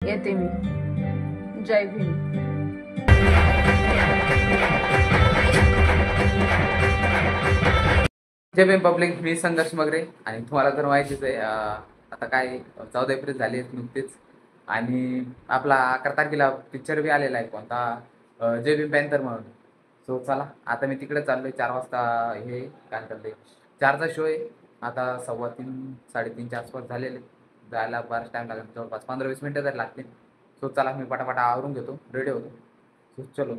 येते मी. जय भीम. जय भीम पब्लिक. मी संघर्ष मगरे आणि तुम्हाला तर माहितीच आहे आता काय 14 एप्रिल झाली नुकतीच आणि आपला 11 तारखेला पिक्चर बी आलेला आहे कोणता जय भीम पॅन्थर म्हणून. सो चला आता मी तिकडे चाललोय 4 वाजता. हे काय चाललंय 4चा शो आहे. आता 3:15 3:30च्या आसपास झालेले. जायला बराच टाईम लागेल, जवळपास 15-20 मिनटं तरी लागतील. सो चला मी पटापटा आवरून घेतो, रेडी होतो. सो चलो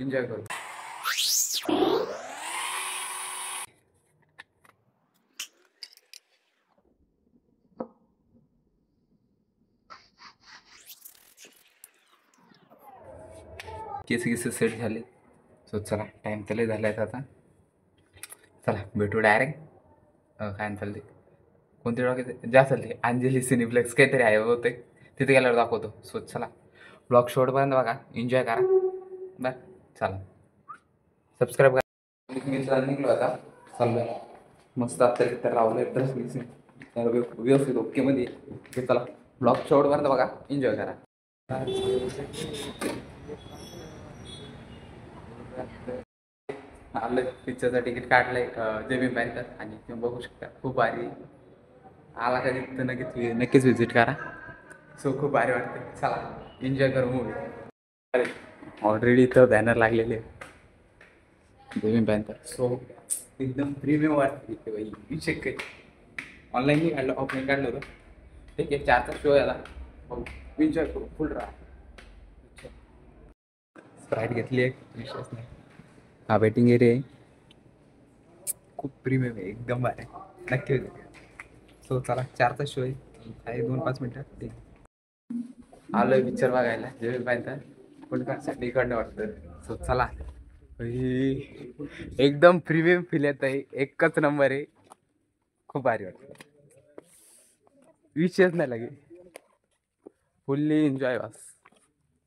एन्जॉय करू. केस सेट झाले. सो चला टाईम तर लय झाला आहे आता. चला भेटू डायरेक्ट काय चालते कोणते डॉक्टर जास्त चालते अंजली सिनेप्लेक्स काहीतरी आहे होते, तिथे गेल्यावर दाखवतो. सो चला ब्लॉग शॉर्टपर्यंत बघा, एन्जॉय करा. बरं चला सबस्क्राईब करा. मी निघलो आता, चाललो मस्त. आता तर लावलं ड्रेस व्यवस्थित ओकेमध्ये. चला ब्लॉग शॉर्टपर्यंत बघा, एन्जॉय करा. आलं पिक्चरचं तिकीट काढलंय जय भीम पॅन्थर आणि तुम्ही बघू शकता खूप भारी. आला कधी तर नक्कीच व्हिजिट करा. सो खूप भारी वाटते. चला एन्जॉय करू मूवी. अरे ऑलरेडी इथं बॅनर लागलेले जय भीम पॅन्थर. सो एकदम प्रीमियम वाटते बाई. विषय काही ऑनलाईनही काढलं, ऑफलाईन काढलं होतं. ठीक आहे 4चा शो याला बघू, एन्जॉय करू, फुल राहा. स्प्राईट घेतली एक, विशेष नाही. हा वेटिंग एरिया आहे, खूप प्रीमियम आहे, एकदम भारी आहे. नक्की होते. सो चला 4चा शो आहे 2-5 मिनटात. आलोय पिक्चर बघायला जय भीम पॅन्थर. कोणत्यासाठी इकडनं वाटतं. सो चला एकदम प्रीमियम फील येत आहे, एकच नंबर आहे, खूप भारी वाटतं. विषयच नाही लगे, फुल्ली एन्जॉय बस.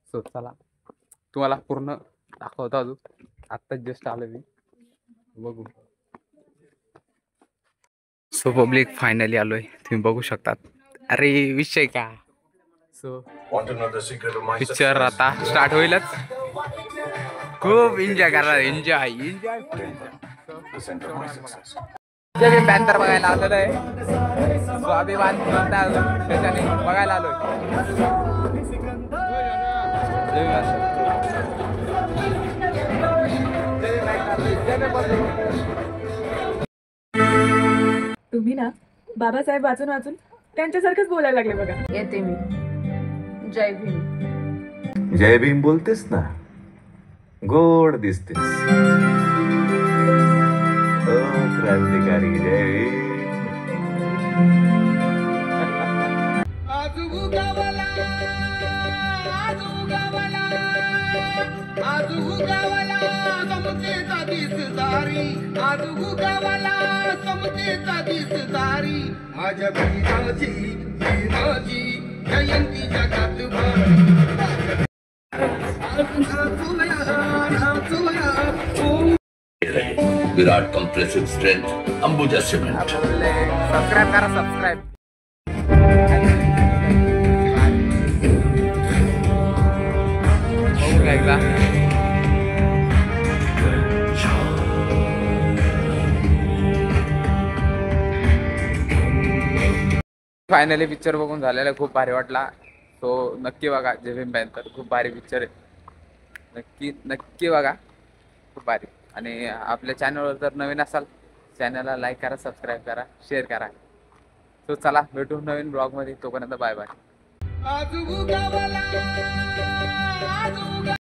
सो चला तुम्हाला पूर्ण दाखवतो. अजून आत्ताच जस्ट आलो मी, बघू. सो पब्लिक फायनली आलोय, तुम्ही बघू शकतात. अरे विषय का. सो पिक्चर आता स्टार्ट होईलच. खूप एन्जॉय करा, एन्जॉय एन्जॉय. जय भीम पॅन्थर बघायला आलेलो आहे. स्वाभिमान त्याच्याने बघायला आलोय. तुम्ही ना बाबासाहेब वाचून वाचून त्यांच्यासारखंच बोलायला लागले बघा. येते मी. जय भीम. जय भीम बोलतेस ना, गोड दिसतेस. ओ क्रांतिकारी जय भीम. आज उगावला, आज उगावला, आज उगावला समतेचा दिसदारी. आज उगावला समतेचा दिसदारी. माझ्या भीमाची भीमाची जयंती जगात विराट compressive strength Ambuja cement. Subscribe करा, सबस्क्राईब. एकदा फायनली पिक्चर बघून झालेला, खूप भारी वाटला. सो नक्की बघा जय भीम पॅन्थर, खूप भारी पिक्चर आहे. नक्की बघा, खूप भारी. आणि आपल्या चॅनलवर जर नवीन असाल, चॅनलला लाईक करा, सबस्क्राईब करा, शेअर करा. सो चला भेटू नवीन ब्लॉगमध्ये. तोपर्यंत बाय बाय. आज उगावला, आज उगावला.